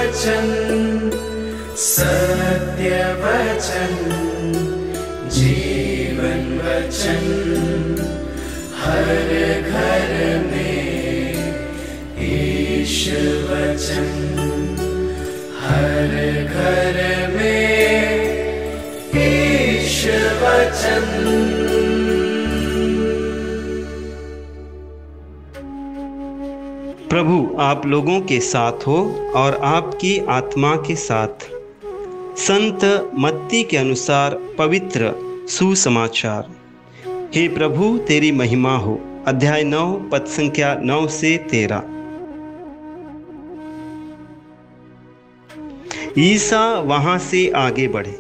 वचन, सत्य वचन, जीवन वचन, हर घर में ईश वचन, हर घर में ईश वचन। प्रभु आप लोगों के साथ हो और आपकी आत्मा के साथ। संत मत्ती के अनुसार पवित्र सुसमाचार। हे प्रभु तेरी महिमा हो। अध्याय 9 पद संख्या 9 से 13। ईसा वहां से आगे बढ़े।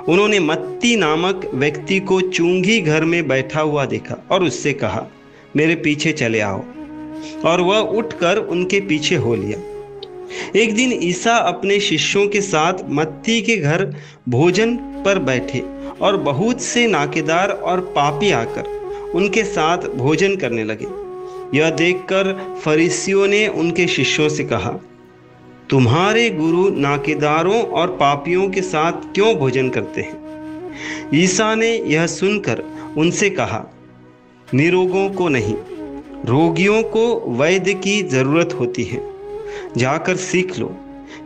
उन्होंने मत्ती नामक व्यक्ति को चुंगी घर में बैठा हुआ देखा और उससे कहा, मेरे पीछे चले आओ। और वह उठकर उनके पीछे हो लिया। एक दिन ईसा अपने शिष्यों के साथ मत्ती के घर भोजन पर बैठे और बहुत से नाकेदार और पापी आकर उनके साथ भोजन करने लगे। यह देखकर फरीसियों ने उनके शिष्यों से कहा, तुम्हारे गुरु नाकेदारों और पापियों के साथ क्यों भोजन करते हैं? ईसा ने यह सुनकर उनसे कहा, निरोगों को नहीं, रोगियों को वैद्य की जरूरत होती है। जाकर सीख लो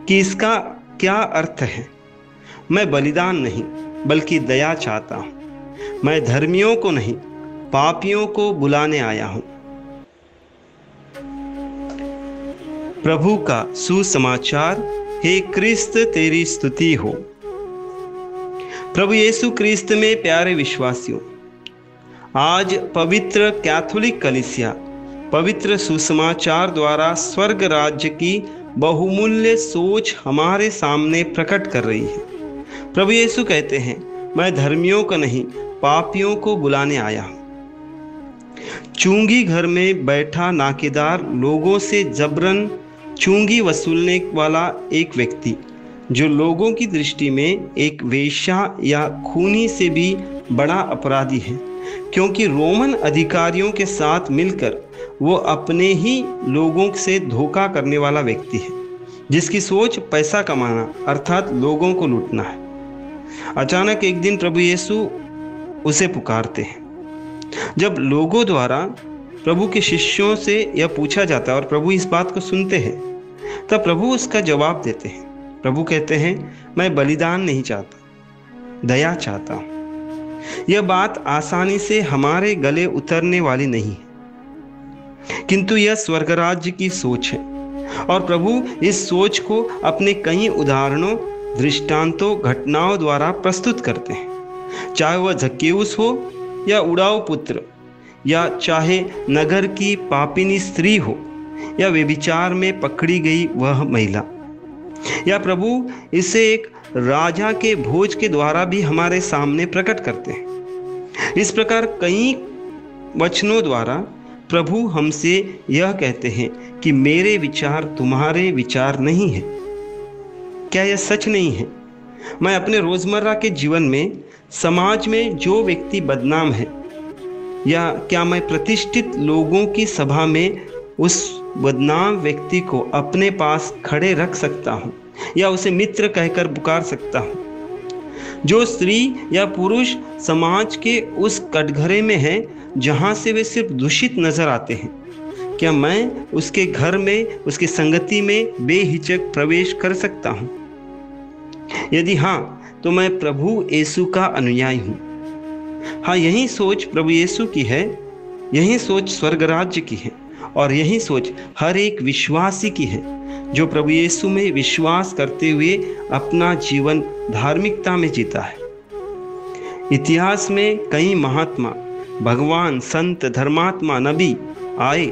कि इसका क्या अर्थ है। मैं बलिदान नहीं बल्कि दया चाहता हूं। मैं धर्मियों को नहीं पापियों को बुलाने आया हूं। प्रभु का सुसमाचार। हे क्रिस्त तेरी स्तुति हो। प्रभु यीशु क्रिस्त में प्यारे विश्वासियों, आज पवित्र कैथोलिक कलीसिया पवित्र सुसमाचार द्वारा स्वर्ग राज्य की बहुमूल्य सोच हमारे सामने प्रकट कर रही है। प्रभु यीशु कहते हैं, मैं धर्मियों को नहीं पापियों को बुलाने आया हूं। चुंगी घर में बैठा नाकेदार लोगों से जबरन चुंगी वसूलने वाला एक व्यक्ति, जो लोगों की दृष्टि में एक वेश्या या खूनी से भी बड़ा अपराधी है, क्योंकि रोमन अधिकारियों के साथ मिलकर वो अपने ही लोगों से धोखा करने वाला व्यक्ति है, जिसकी सोच पैसा कमाना अर्थात लोगों को लूटना है। अचानक एक दिन प्रभु यीशु उसे पुकारते हैं। जब लोगों द्वारा प्रभु के शिष्यों से यह पूछा जाता है और प्रभु इस बात को सुनते हैं, तब प्रभु उसका जवाब देते हैं। प्रभु कहते हैं, मैं बलिदान नहीं चाहता, दया चाहता हूं। यह बात आसानी से हमारे गले उतरने वाली नहीं है, किंतु यह स्वर्ग राज्य की सोच है। और प्रभु इस सोच को अपने कई उदाहरणों, दृष्टांतों, घटनाओं द्वारा प्रस्तुत करते हैं। चाहे वह झक्केउस हो या उड़ाऊ पुत्र, या चाहे नगर की पापिनी स्त्री हो, या व्यभिचार में पकड़ी गई वह महिला, या प्रभु इसे एक राजा के भोज के द्वारा भी हमारे सामने प्रकट करते हैं। इस प्रकार कई वचनों द्वारा प्रभु हमसे यह कहते हैं कि मेरे विचार तुम्हारे विचार नहीं है। क्या यह सच नहीं है? मैं अपने रोजमर्रा के जीवन में समाज में जो व्यक्ति बदनाम है, या क्या मैं प्रतिष्ठित लोगों की सभा में उस बदनाम व्यक्ति को अपने पास खड़े रख सकता हूँ या उसे मित्र कहकर पुकार सकता हूँ? जो स्त्री या पुरुष समाज के उस कटघरे में है जहां से वे सिर्फ दूषित नजर आते हैं, क्या मैं उसके घर में, उसकी संगति में बेहिचक प्रवेश कर सकता हूं? यदि हाँ, तो मैं प्रभु यीशु का अनुयायी हूं। हाँ, यही सोच प्रभु यीशु की है, यही सोच स्वर्ग राज्य की है, और यही सोच हर एक विश्वासी की है जो प्रभु यीशु में विश्वास करते हुए अपना जीवन धार्मिकता में जीता है। इतिहास में कई महात्मा, भगवान, संत, धर्मात्मा, नबी आए,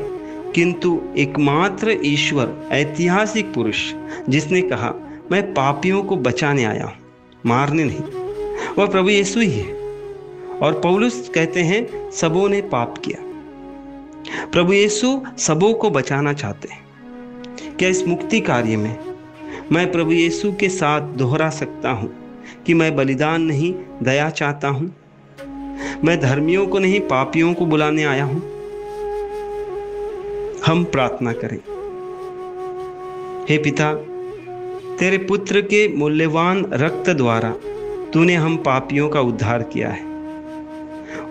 किंतु एकमात्र ईश्वर, ऐतिहासिक पुरुष जिसने कहा मैं पापियों को बचाने आया हूं, मारने नहीं, वह प्रभु यीशु ही है। और पौलुस कहते हैं सबों ने पाप किया। प्रभु यीशु सबों को बचाना चाहते हैं। क्या इस मुक्ति कार्य में मैं प्रभु यीशु के साथ दोहरा सकता हूं कि मैं बलिदान नहीं दया चाहता हूं? मैं धर्मियों को नहीं पापियों को बुलाने आया हूं। हम प्रार्थना करें। हे पिता, तेरे पुत्र के मूल्यवान रक्त द्वारा तूने हम पापियों का उद्धार किया है।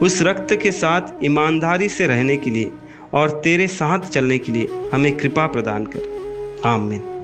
उस रक्त के साथ ईमानदारी से रहने के लिए और तेरे साथ चलने के लिए हमें कृपा प्रदान कर। आमीन।